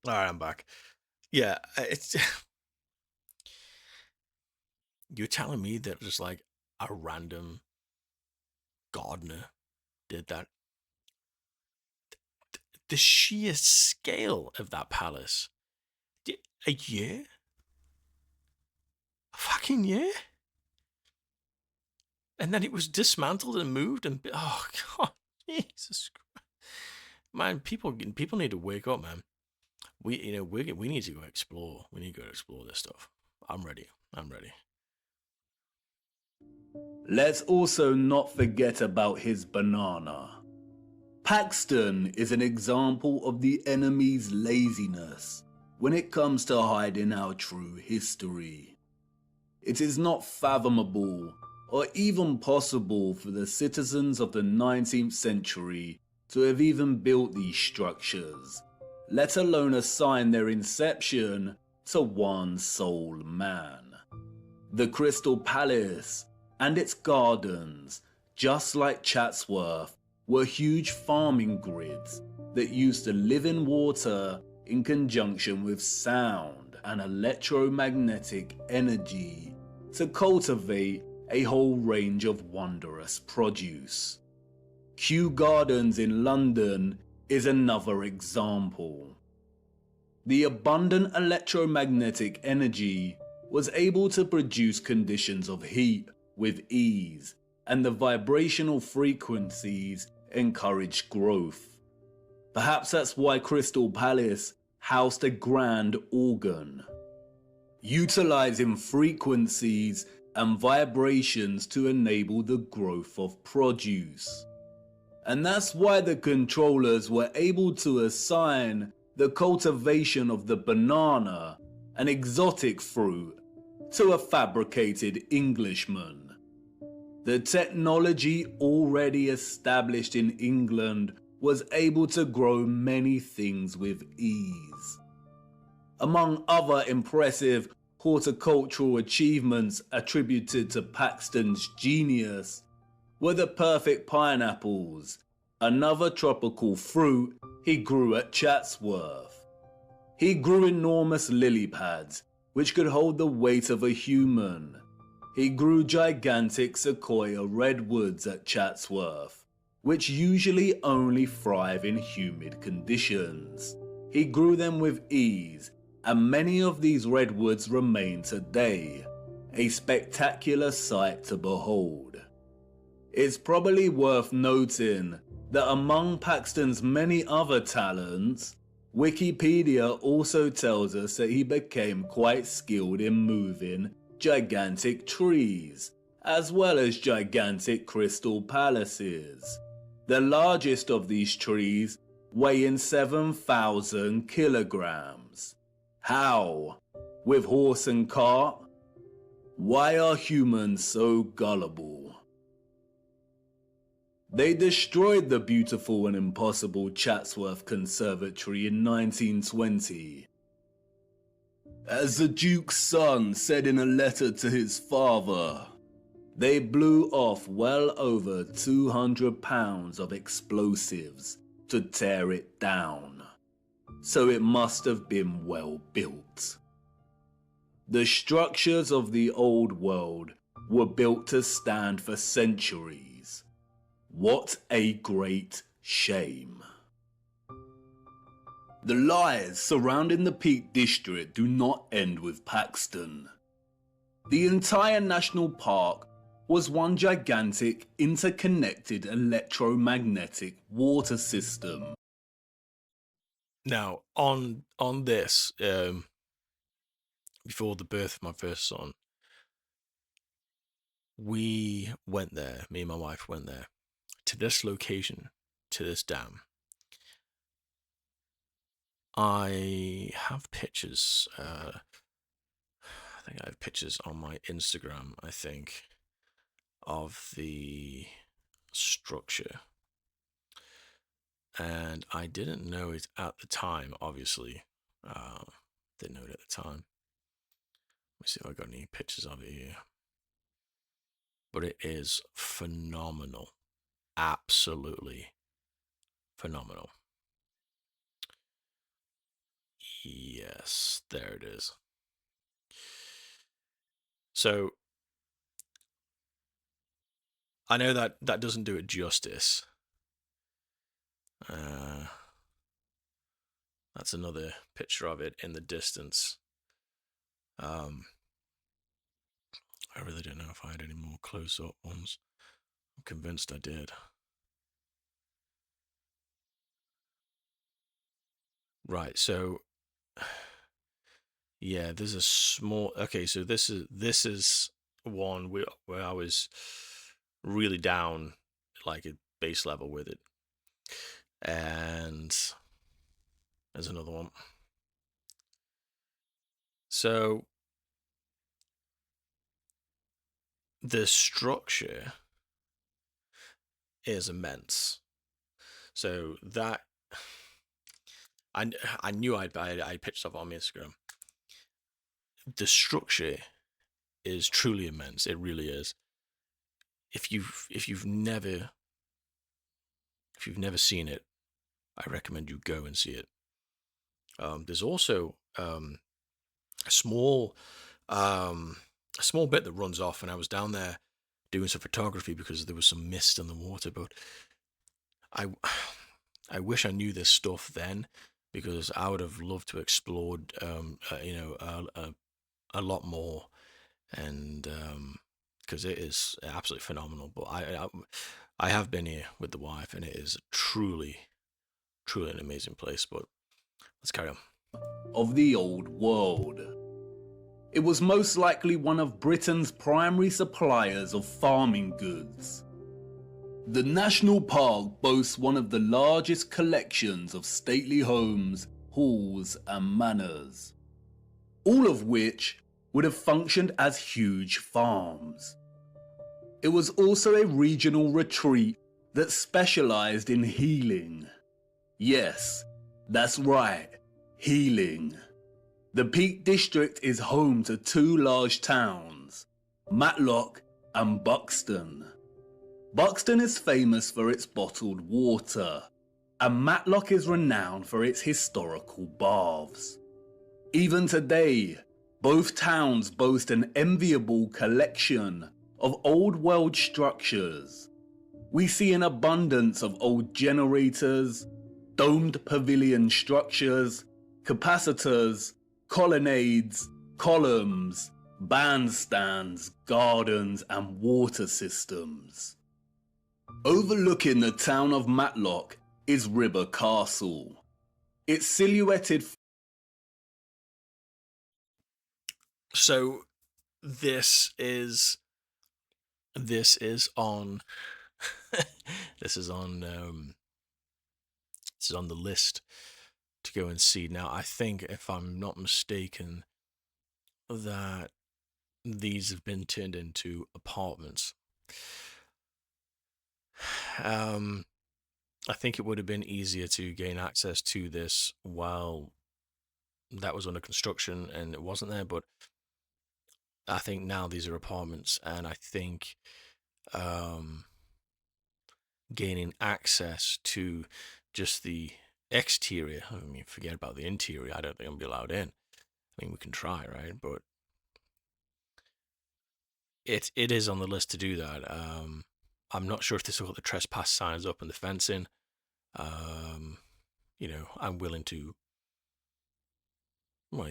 All right, I'm back. Yeah, it's you're telling me that just like a random gardener did that. The sheer scale of that palace. A year? A fucking year? And then it was dismantled and moved and oh god, Jesus Christ. Man, people need to wake up, man. We need to go explore. We need to go explore this stuff. I'm ready. I'm ready. Let's also not forget about his banana. Paxton is an example of the enemy's laziness when it comes to hiding our true history. It is not fathomable or even possible for the citizens of the 19th century to have even built these structures, let alone assign their inception to one sole man. The Crystal Palace and its gardens, just like Chatsworth, were huge farming grids that used to live in water in conjunction with sound and electromagnetic energy to cultivate a whole range of wondrous produce. Kew Gardens in London is another example. The abundant electromagnetic energy was able to produce conditions of heat with ease, and the vibrational frequencies encouraged growth. Perhaps that's why Crystal Palace housed a grand organ, utilizing frequencies and vibrations to enable the growth of produce. And that's why the controllers were able to assign the cultivation of the banana, an exotic fruit, to a fabricated Englishman. The technology already established in England was able to grow many things with ease. Among other impressive horticultural achievements attributed to Paxton's genius were the perfect pineapples, another tropical fruit he grew at Chatsworth. He grew enormous lily pads, which could hold the weight of a human. He grew gigantic sequoia redwoods at Chatsworth, which usually only thrive in humid conditions. He grew them with ease, and many of these redwoods remain today, a spectacular sight to behold. It's probably worth noting that among Paxton's many other talents, Wikipedia also tells us that he became quite skilled in moving gigantic trees, as well as gigantic crystal palaces. The largest of these trees weighing 7,000 kilograms. How? With horse and cart? Why are humans so gullible? They destroyed the beautiful and impossible Chatsworth Conservatory in 1920. As the Duke's son said in a letter to his father, they blew off well over 200 pounds of explosives to tear it down, so it must have been well built. The structures of the old world were built to stand for centuries. What a great shame. The lies surrounding the Peak District do not end with Paxton. The entire national park was one gigantic interconnected electromagnetic water system. Now, on this, before the birth of my first son, we went there. Me and my wife went there to this location, to this dam. I have pictures. I think I have pictures on my Instagram. I think of the structure, and I didn't know it at the time. Obviously, didn't know it at the time. Let me see if I got any pictures of it here. But it is phenomenal, absolutely phenomenal. Yes, there it is. So I know that that doesn't do it justice. That's another picture of it in the distance. I really don't know if I had any more close-up ones. I'm convinced I did. Right, so yeah, there's a small. Okay, so this is one where I was really down, like at base level with it, and there's another one. So the structure is immense. So that I I knew I pitched stuff on my Instagram. The structure is truly immense. It really is. If you've never seen it, I recommend you go and see it. There's also a small um, a small bit that runs off, and I was down there doing some photography because there was some mist in the water. But I I wish I knew this stuff then, because I would have loved to explore a lot more, and because it is absolutely phenomenal. But I have been here with the wife, and it is truly an amazing place. But let's carry on. Of the old world. It was most likely one of Britain's primary suppliers of farming goods. The national park boasts one of the largest collections of stately homes, halls and manors, all of which would have functioned as huge farms. It was also a regional retreat that specialised in healing. Yes, that's right, healing. The Peak District is home to two large towns, Matlock and Buxton. Buxton is famous for its bottled water, and Matlock is renowned for its historical baths. Even today, both towns boast an enviable collection of old world structures. We see an abundance of old generators, domed pavilion structures, capacitors, colonnades, columns, bandstands, gardens and water systems. Overlooking the town of Matlock is Ribber Castle. Its silhouetted. So this is on this is on this is on the list to go and see. Now I think, if I'm not mistaken, that these have been turned into apartments. I think it would have been easier to gain access to this while that was under construction and it wasn't there, but I think now these are apartments, and I think gaining access to just the exterior, I mean, forget about the interior, I don't think I'm gonna be allowed in. I mean, we can try, right? But it is on the list to do that. I'm not sure if this will got the trespass signs up and the fencing. I'm willing to, well,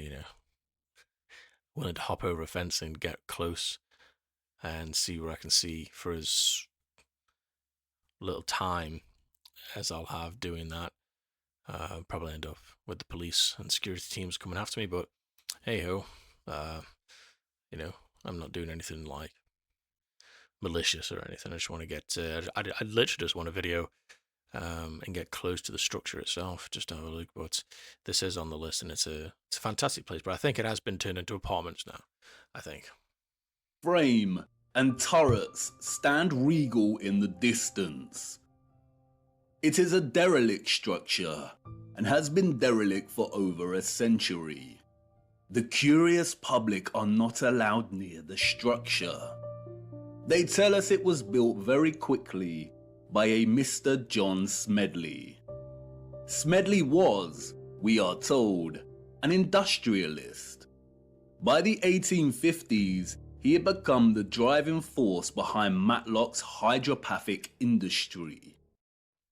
willing to hop over a fence and get close and see what I can see for as little time as I'll have doing that. Probably end up with the police and security teams coming after me, but hey ho, I'm not doing anything like malicious or anything. I just want to get, I literally just want a video and get close to the structure itself, just to have a look. But this is on the list, and it's a fantastic place. But I think it has been turned into apartments now, I think. Frame and turrets stand regal in the distance. It is a derelict structure and has been derelict for over a century. The curious public are not allowed near the structure. They tell us it was built very quickly by a Mr. John Smedley. Smedley was, we are told, an industrialist. By the 1850s, he had become the driving force behind Matlock's hydropathic industry.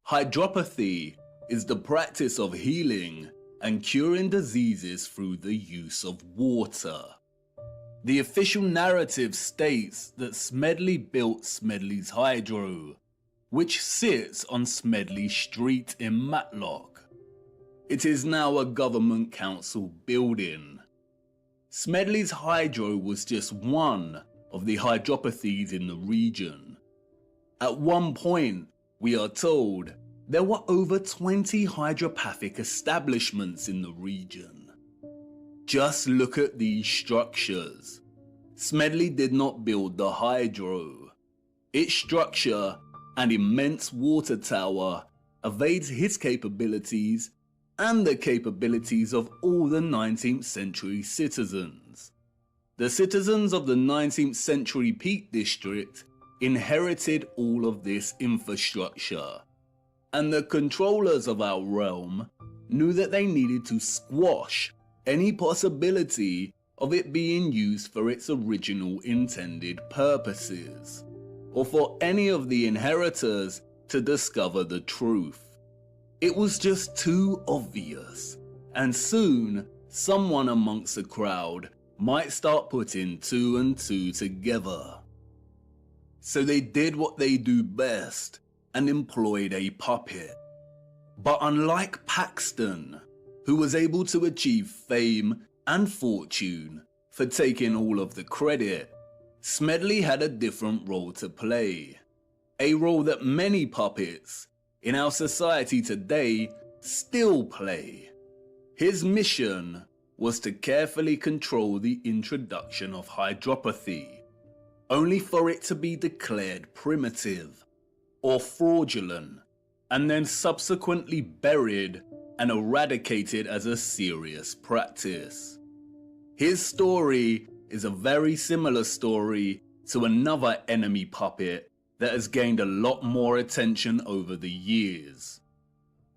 Hydropathy is the practice of healing and curing diseases through the use of water. The official narrative states that Smedley built Smedley's Hydro, which sits on Smedley Street in Matlock. It is now a government council building. Smedley's Hydro was just one of the hydropathies in the region. At one point, we are told, there were over 20 hydropathic establishments in the region. Just look at these structures. Smedley did not build the Hydro. Its structure and immense water tower evades his capabilities and the capabilities of all the 19th century citizens. The citizens of the 19th century Peak District inherited all of this infrastructure, and the controllers of our realm knew that they needed to squash any possibility of it being used for its original intended purposes, or for any of the inheritors to discover the truth. It was just too obvious, and soon someone amongst the crowd might start putting two and two together. So they did what they do best and employed a puppet. But unlike Paxton, who was able to achieve fame and fortune for taking all of the credit, Smedley had a different role to play. A role that many puppets in our society today still play. His mission was to carefully control the introduction of hydropathy, only for it to be declared primitive or fraudulent, and then subsequently buried and eradicated as a serious practice. His story is a very similar story to another enemy puppet that has gained a lot more attention over the years.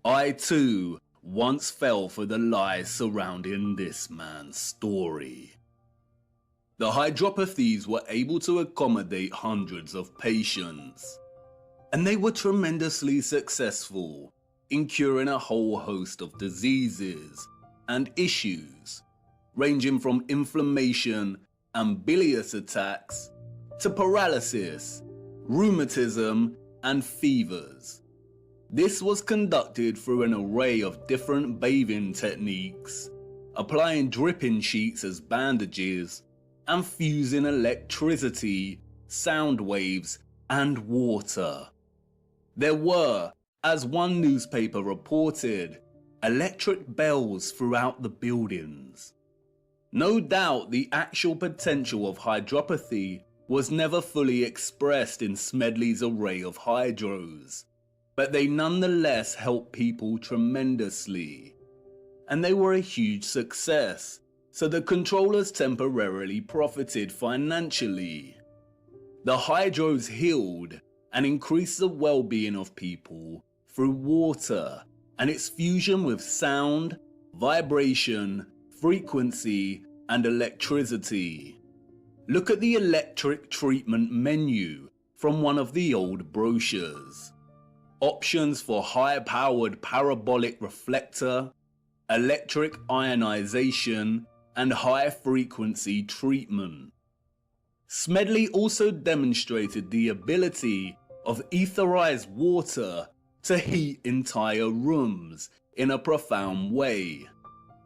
I too once fell for the lies surrounding this man's story. The hydropathies were able to accommodate hundreds of patients, and they were tremendously successful in curing a whole host of diseases and issues, ranging from inflammation and bilious attacks to paralysis, rheumatism, and fevers. This was conducted through an array of different bathing techniques, applying dripping sheets as bandages, and fusing electricity, sound waves, and water. There were, as one newspaper reported, electric bells throughout the buildings. No doubt the actual potential of hydropathy was never fully expressed in Smedley's array of hydros, but they nonetheless helped people tremendously. And they were a huge success, so the controllers temporarily profited financially. The hydros healed and increased the well-being of people through water and its fusion with sound, vibration, frequency, and electricity. Look at the electric treatment menu from one of the old brochures. Options for high-powered parabolic reflector, electric ionization, and high-frequency treatment. Smedley also demonstrated the ability of etherized water to heat entire rooms in a profound way.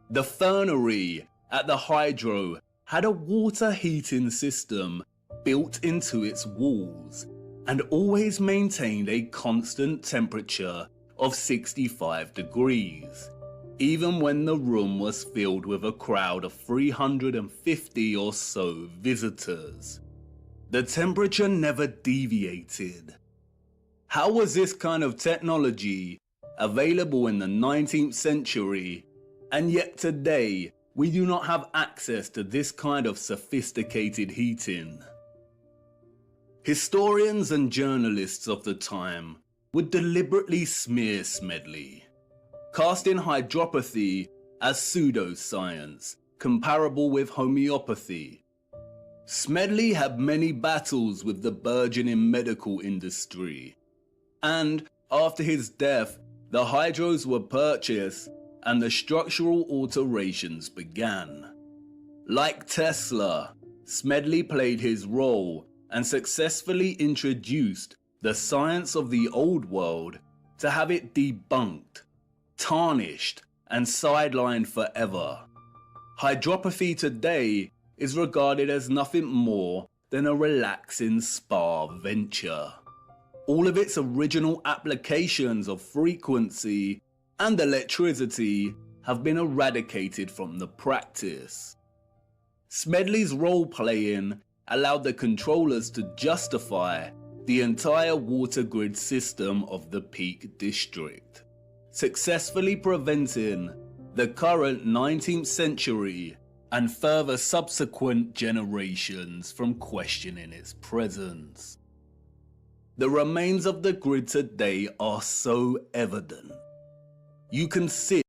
The fernery at the Hydro had a water heating system built into its walls and always maintained a constant temperature of 65 degrees, even when the room was filled with a crowd of 350 or so visitors. The temperature never deviated. How was this kind of technology available in the 19th century, and yet today we do not have access to this kind of sophisticated heating? Historians and journalists of the time would deliberately smear Smedley, casting hydropathy as pseudoscience, comparable with homeopathy. Smedley had many battles with the burgeoning medical industry, and after his death, the hydros were purchased and the structural alterations began. Like Tesla, Smedley played his role and successfully introduced the science of the old world to have it debunked, tarnished, and sidelined forever. Hydropathy today is regarded as nothing more than a relaxing spa venture. All of its original applications of frequency and electricity have been eradicated from the practice. Smedley's role-playing allowed the controllers to justify the entire water grid system of the Peak District, successfully preventing the current 19th century and further subsequent generations from questioning its presence. The remains of the grid today are so evident. You can see.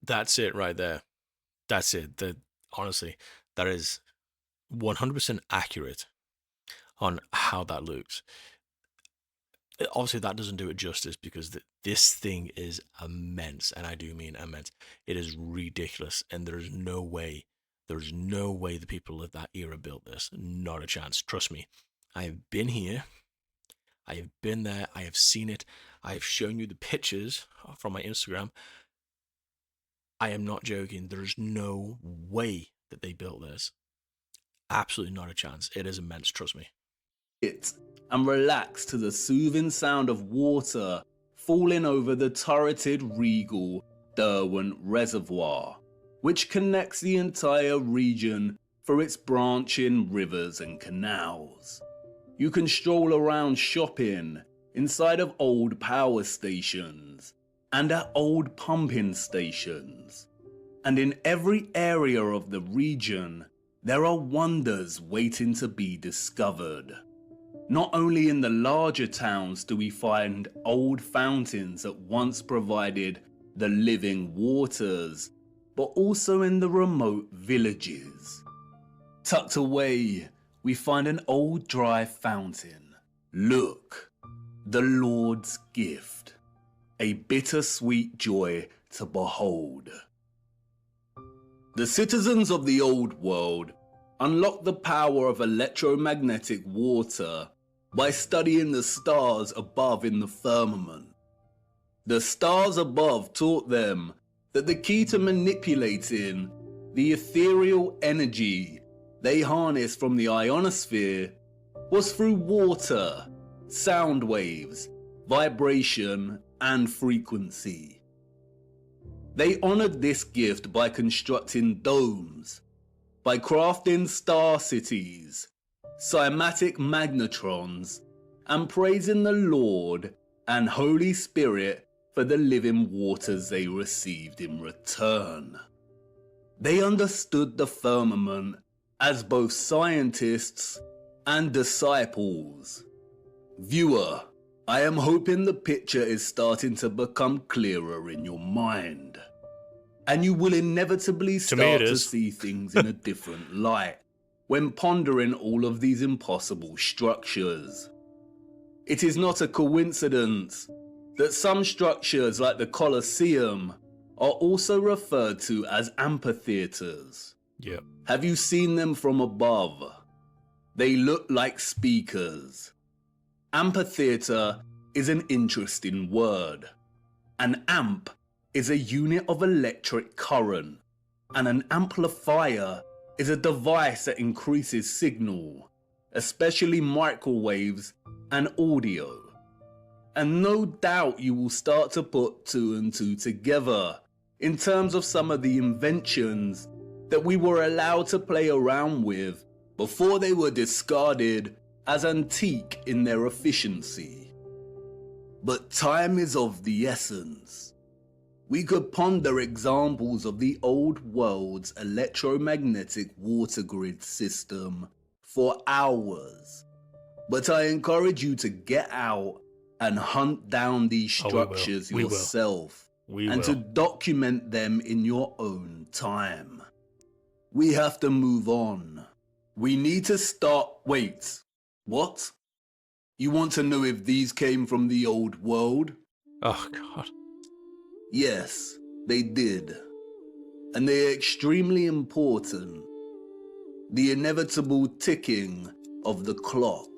That's it right there. That's it. Honestly, that is 100% accurate on how that looks. Obviously, that doesn't do it justice because this thing is immense, and I do mean immense. It is ridiculous, and there's no way the people of that era built this. Not a chance. Trust me. I have been here. I have been there. I have seen it. I have shown you the pictures from my Instagram. I am not joking. There's no way that they built this. Absolutely not a chance. It is immense. Trust me. And relax to the soothing sound of water falling over the turreted regal Derwent Reservoir, which connects the entire region for its branching rivers and canals. You can stroll around shopping inside of old power stations and at old pumping stations. And in every area of the region, there are wonders waiting to be discovered. Not only in the larger towns do we find old fountains that once provided the living waters, but also in the remote villages. Tucked away, we find an old dry fountain. Look, the Lord's gift, a bittersweet joy to behold. The citizens of the old world unlock the power of electromagnetic water by studying the stars above in the firmament. The stars above taught them that the key to manipulating the ethereal energy they harnessed from the ionosphere was through water, sound waves, vibration, and frequency. They honored this gift by constructing domes, by crafting star cities, cymatic magnetrons, and praising the Lord and Holy Spirit for the living waters they received in return. They understood the firmament as both scientists and disciples. Viewer, I am hoping the picture is starting to become clearer in your mind, and you will inevitably start to see things in a different light when pondering all of these impossible structures. It is not a coincidence that some structures like the Colosseum are also referred to as amphitheaters. Yep. Have you seen them from above? They look like speakers. Amphitheater is an interesting word. An amp is a unit of electric current, and an amplifier is a device that increases signal, especially microwaves and audio. And no doubt you will start to put two and two together in terms of some of the inventions that we were allowed to play around with before they were discarded as antique in their efficiency. But time is of the essence. We could ponder examples of the old world's electromagnetic water grid system for hours, but I encourage you to get out and hunt down these structures yourself. We and will. to document them in your own time. We have to move on. We need to start. Wait, what? You want to know if these came from the old world? Oh, God. Yes, they did. And they are extremely important. The inevitable ticking of the clock.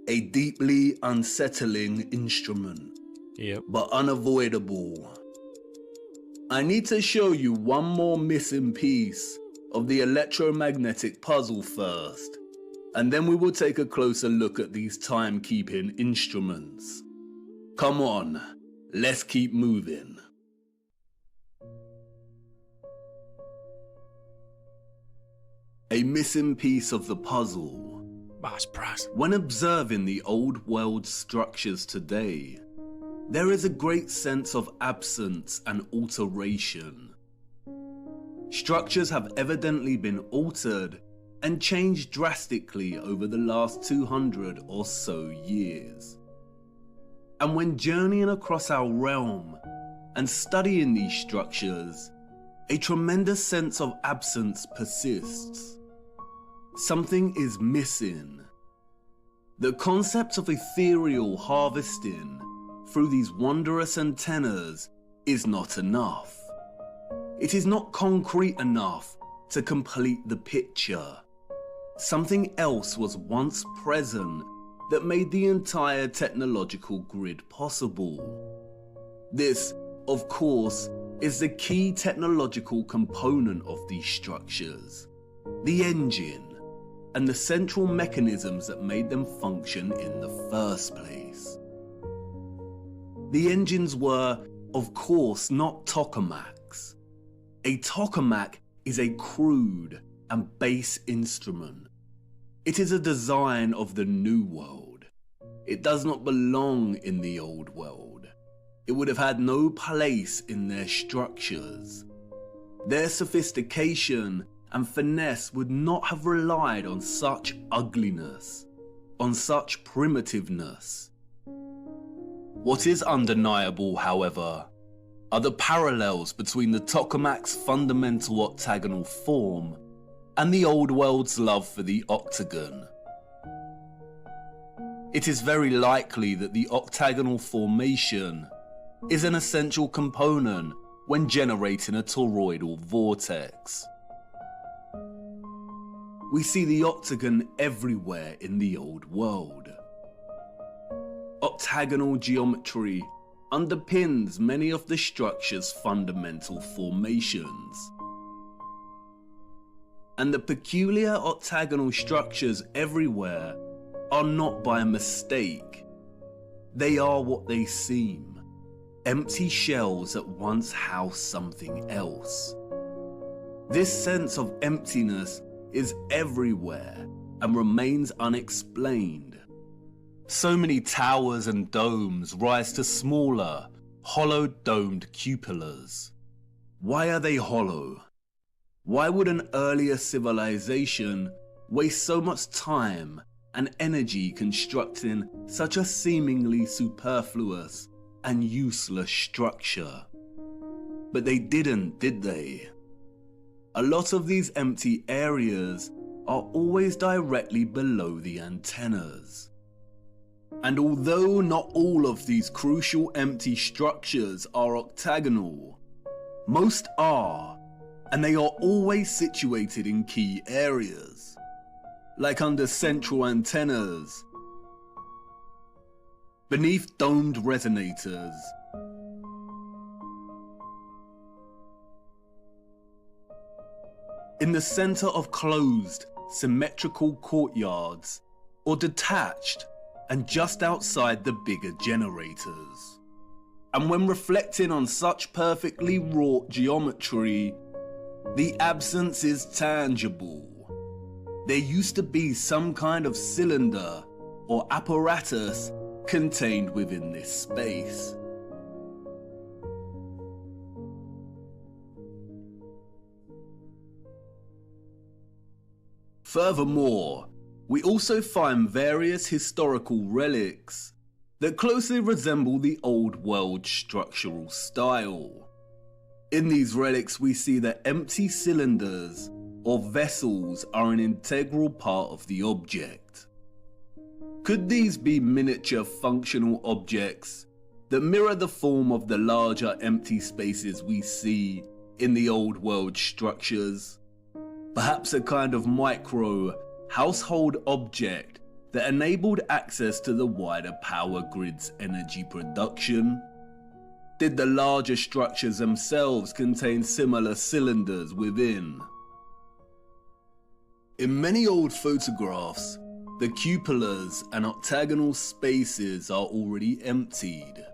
A deeply unsettling instrument, Yep. but unavoidable. I need to show you one more missing piece of the electromagnetic puzzle first, and then we will take a closer look at these timekeeping instruments. Come on, let's keep moving. A missing piece of the puzzle. That's brass. When observing the old world structures today, there is a great sense of absence and alteration. Structures have evidently been altered and changed drastically over the last 200 or so years. And when journeying across our realm and studying these structures, a tremendous sense of absence persists. Something is missing. The concept of ethereal harvesting through these wondrous antennas is not enough. It is not concrete enough to complete the picture. Something else was once present that made the entire technological grid possible. This, of course, is the key technological component of these structures, the engine, and the central mechanisms that made them function in the first place. The engines were, of course, not tokamaks. A tokamak is a crude and base instrument. It is a design of the new world. It does not belong in the old world. It would have had no place in their structures. Their sophistication and finesse would not have relied on such ugliness, on such primitiveness. What is undeniable, however, are the parallels between the tokamak's fundamental octagonal form and the old world's love for the octagon. It is very likely that the octagonal formation is an essential component when generating a toroidal vortex. We see the octagon everywhere in the old world. Octagonal geometry underpins many of the structure's fundamental formations. And the peculiar octagonal structures everywhere are not by mistake. They are what they seem, empty shells that once housed something else. This sense of emptiness is everywhere and remains unexplained. So many towers and domes rise to smaller, hollow domed cupolas. Why are they hollow? Why would an earlier civilization waste so much time and energy constructing such a seemingly superfluous and useless structure? But they didn't, did they? A lot of these empty areas are always directly below the antennas. And although not all of these crucial empty structures are octagonal, most are, and they are always situated in key areas, like under central antennas, beneath domed resonators, in the center of closed, symmetrical courtyards, or detached and just outside the bigger generators. And when reflecting on such perfectly wrought geometry, the absence is tangible. There used to be some kind of cylinder or apparatus contained within this space. Furthermore, we also find various historical relics that closely resemble the old world structural style. In these relics we see that empty cylinders or vessels are an integral part of the object. Could these be miniature functional objects that mirror the form of the larger empty spaces we see in the old world structures? Perhaps a kind of micro household object that enabled access to the wider power grid's energy production? Did the larger structures themselves contain similar cylinders within? In many old photographs, the cupolas and octagonal spaces are already emptied.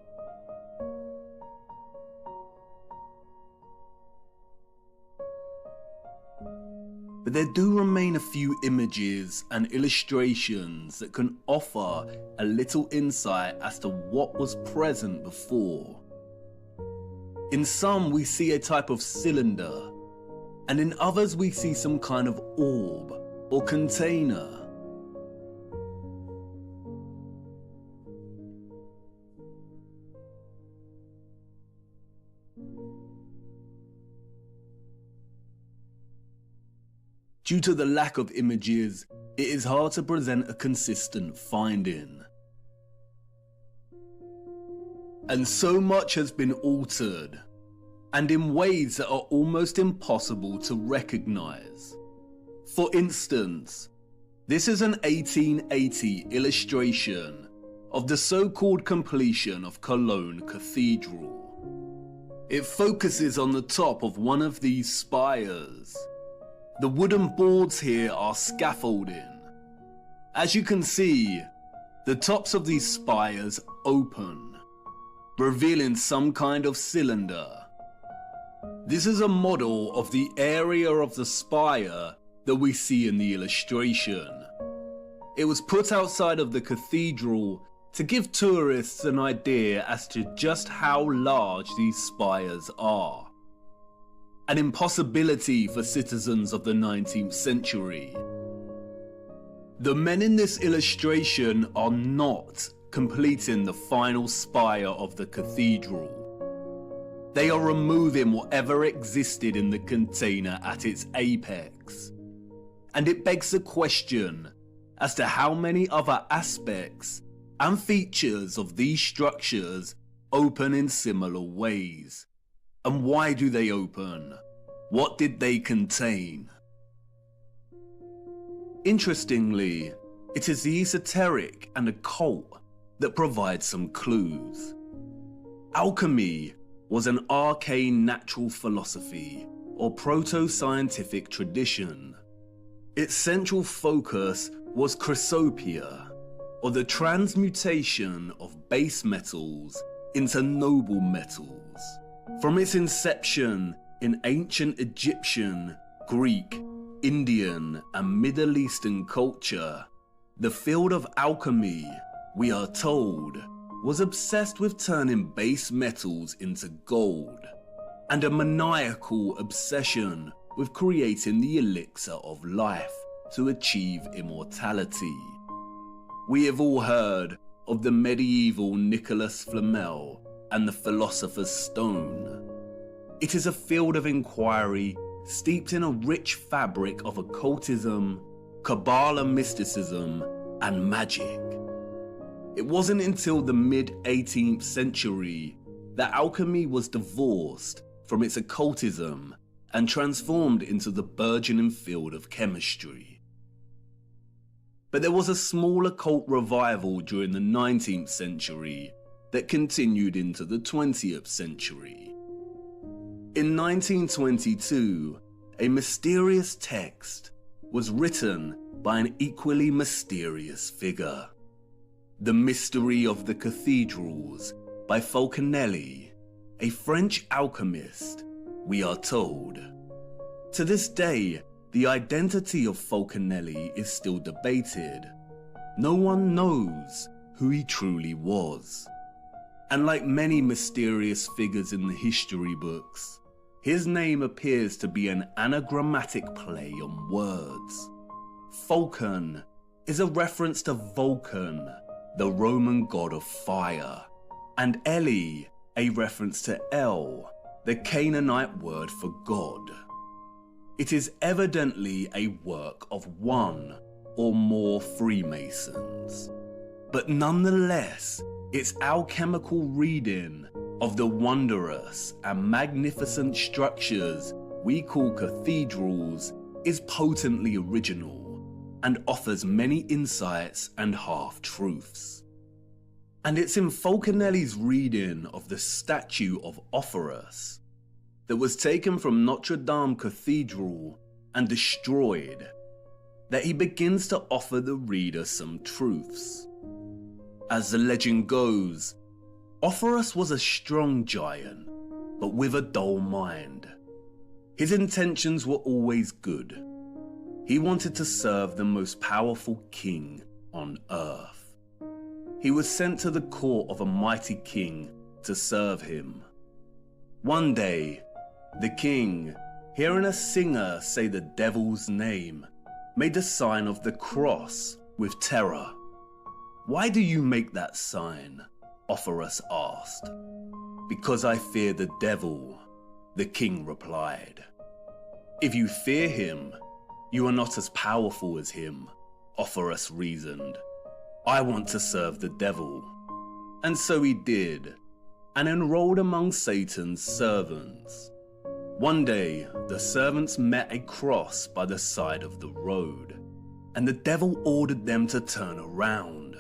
But there do remain a few images and illustrations that can offer a little insight as to what was present before. In some we see a type of cylinder, and in others we see some kind of orb or container. Due to the lack of images, it is hard to present a consistent finding. And so much has been altered, and in ways that are almost impossible to recognize. For instance, this is an 1880 illustration of the so-called completion of Cologne Cathedral. It focuses on the top of one of these spires. The wooden boards here are scaffolding. As you can see, the tops of these spires open, revealing some kind of cylinder. This is a model of the area of the spire that we see in the illustration. It was put outside of the cathedral to give tourists an idea as to just how large these spires are. An impossibility for citizens of the 19th century. The men in this illustration are not completing the final spire of the cathedral. They are removing whatever existed in the container at its apex. And it begs the question as to how many other aspects and features of these structures open in similar ways. And why do they open? What did they contain? Interestingly, it is the esoteric and occult that provide some clues. Alchemy was an arcane natural philosophy or proto-scientific tradition. Its central focus was chrysopia, or the transmutation of base metals into noble metals. From its inception in ancient Egyptian, Greek, Indian, and Middle Eastern culture, the field of alchemy, we are told, was obsessed with turning base metals into gold, and a maniacal obsession with creating the elixir of life to achieve immortality. We have all heard of the medieval Nicholas Flamel and the Philosopher's Stone. It is a field of inquiry steeped in a rich fabric of occultism, Kabbalah mysticism, and magic. It wasn't until the mid-18th century that alchemy was divorced from its occultism and transformed into the burgeoning field of chemistry. But there was a small occult revival during the 19th century that continued into the 20th century. In 1922, a mysterious text was written by an equally mysterious figure. The Mystery of the Cathedrals by Falconelli, a French alchemist, we are told. To this day, the identity of Falconelli is still debated. No one knows who he truly was. And like many mysterious figures in the history books, his name appears to be an anagrammatic play on words. Falcon is a reference to Vulcan, the Roman god of fire, and Eli, a reference to El, the Canaanite word for God. It is evidently a work of one or more Freemasons, but nonetheless, its alchemical reading of the wondrous and magnificent structures we call cathedrals is potently original and offers many insights and half-truths. And it's in Falconelli's reading of the statue of Offerus that was taken from Notre Dame Cathedral and destroyed that he begins to offer the reader some truths. As the legend goes, Offerus was a strong giant, but with a dull mind. His intentions were always good. He wanted to serve the most powerful king on earth. He was sent to the court of a mighty king to serve him. One day, the king, hearing a singer say the devil's name, made a sign of the cross with terror. "Why do you make that sign?" Offerus asked. "Because I fear the devil," the king replied. "If you fear him, you are not as powerful as him," Offerus reasoned. "I want to serve the devil." And so he did, and enrolled among Satan's servants. One day, the servants met a cross by the side of the road, and the devil ordered them to turn around.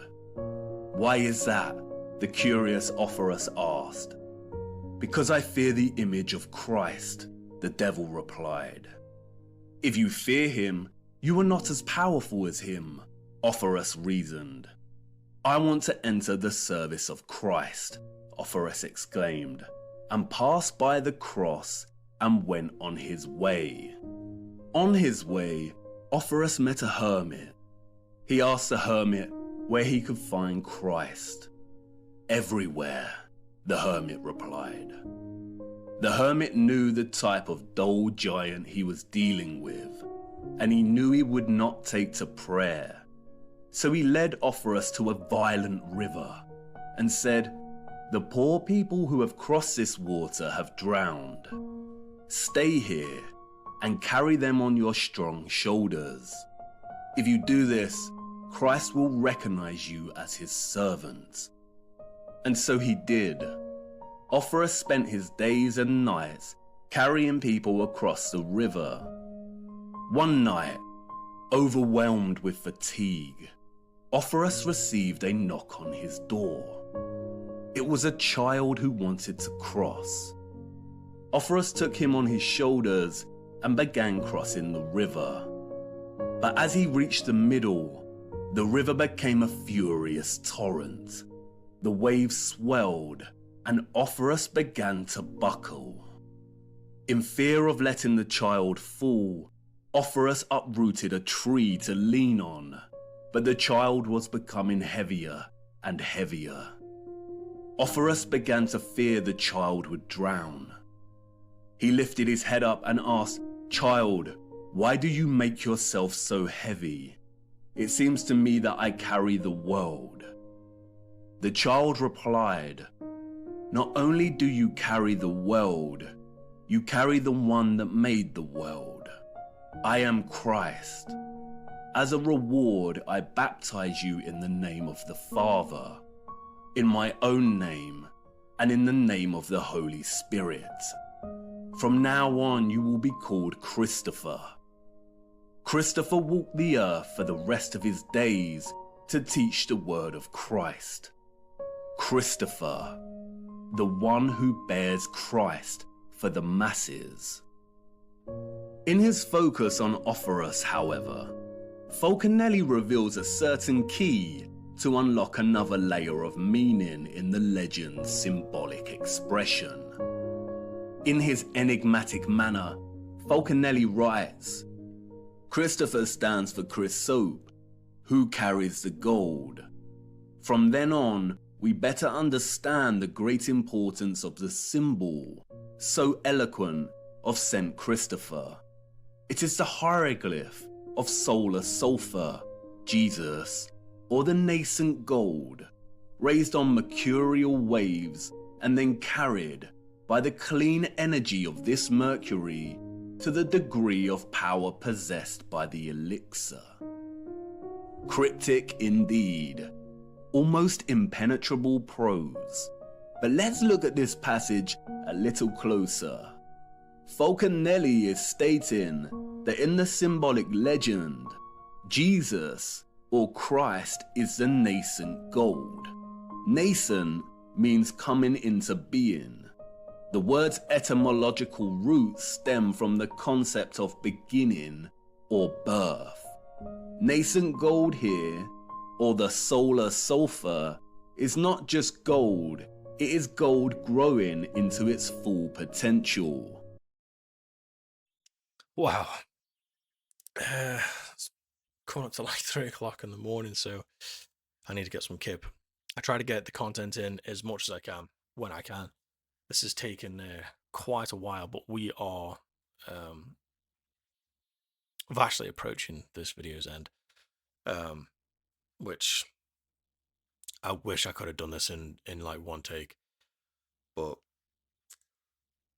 "Why is that?" the curious Offerus asked. "Because I fear the image of Christ," the devil replied. "If you fear him, you are not as powerful as him," Offerus reasoned. "I want to enter the service of Christ," Offerus exclaimed, and passed by the cross and went on his way. On his way, Offerus met a hermit. He asked the hermit where he could find Christ. "Everywhere," the hermit replied. The hermit knew the type of dull giant he was dealing with, and he knew he would not take to prayer. So he led Offerus to a violent river and said, "The poor people who have crossed this water have drowned. Stay here and carry them on your strong shoulders. If you do this, Christ will recognize you as his servant." And so he did. Offerus spent his days and nights carrying people across the river. One night, overwhelmed with fatigue, Offerus received a knock on his door. It was a child who wanted to cross. Offerus took him on his shoulders and began crossing the river. But as he reached the middle, the river became a furious torrent. The waves swelled, and Offerus began to buckle. In fear of letting the child fall, Offerus uprooted a tree to lean on, but the child was becoming heavier and heavier. Offerus began to fear the child would drown. He lifted his head up and asked, "Child, why do you make yourself so heavy? It seems to me that I carry the world." The child replied, "Not only do you carry the world, you carry the one that made the world. I am Christ. As a reward, I baptize you in the name of the Father, in my own name, and in the name of the Holy Spirit. From now on, you will be called Christopher." Christopher walked the earth for the rest of his days to teach the word of Christ. Christopher, the one who bears Christ for the masses. In his focus on Offerus, however, Falconelli reveals a certain key to unlock another layer of meaning in the legend's symbolic expression. In his enigmatic manner, Falconelli writes, "Christopher stands for Chrysope, who carries the gold. From then on, we better understand the great importance of the symbol, so eloquent, of St. Christopher. It is the hieroglyph of solar sulfur, Jesus, or the nascent gold, raised on mercurial waves and then carried by the clean energy of this mercury to the degree of power possessed by the elixir. Cryptic indeed, almost impenetrable prose. But let's look at this passage a little closer. Falconelli is stating that in the symbolic legend, Jesus or Christ is the nascent gold. Nascent means coming into being. The word's etymological roots stem from the concept of beginning or birth. Nascent gold here, or the solar sulfur, is not just gold, it is gold growing into its full potential. Wow. It's coming up to like 3 o'clock in the morning, so I need to get some kip. I try to get the content in as much as I can when I can. This has taken quite a while, but we are vastly approaching this video's end, which I wish I could have done this in like one take, but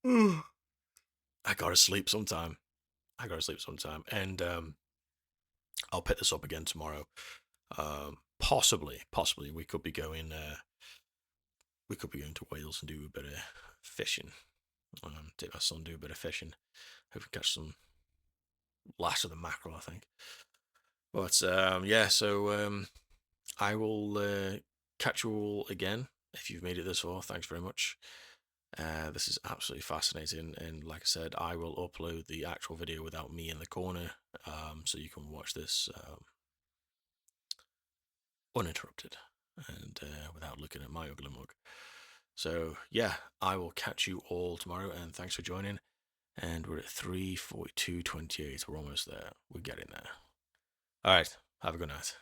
I gotta sleep sometime. And I'll pick this up again tomorrow. Possibly we could be going. We could be going to Wales and do a bit of fishing. Take my son do a bit of fishing. Hope we catch some last of the mackerel, I think. But yeah, so I will catch you all again. If you've made it this far, thanks very much. This is absolutely fascinating, and like I said, I will upload the actual video without me in the corner, so you can watch this uninterrupted and without looking at my ugly mug. So yeah, I will catch you all tomorrow, and thanks for joining. And we're at 3:42:28. We're almost there. We're getting there. All right. Have a good night.